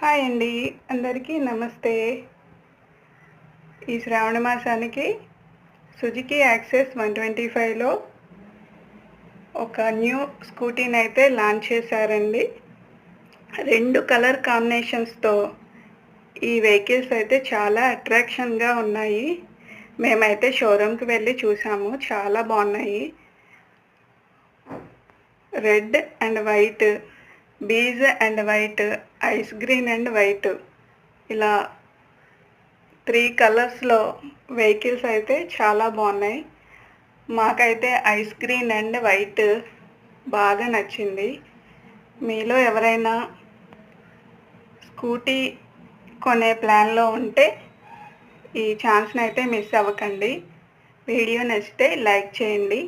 Hi అండి. అందరికీ నమస్తే. ఈ శ్రావణ మాసానికి సుజుకి యాక్సెస్ 125లో ఒక న్యూ స్కూటీనైతే లాంచ్ చేశారండి. 2 కలర్ కాంబినేషన్స్‌తో ఈ వెహికల్స్ అయితే చాలా అట్రాక్షన్‌గా ఉన్నాయి. మేమైతే షోరూమ్‌కి వెళ్ళి చూసాము. చాలా బాగున్నాయి. Red and white, beige and white, ice green and white ఇలా 3 కలర్స్‌లో వెహికల్స్ అయితే చాలా బాగున్నాయి. మాకైతే ఐస్ గ్రీన్ అండ్ వైట్ బాగా నచ్చింది. మీలో ఎవరైనా స్కూటీ కొనే ప్లాన్‌లో ఉంటే ఈ ఛాన్స్‌నైతే మిస్ అవ్వకండి. వీడియో నచ్చితే లైక్ చేయండి.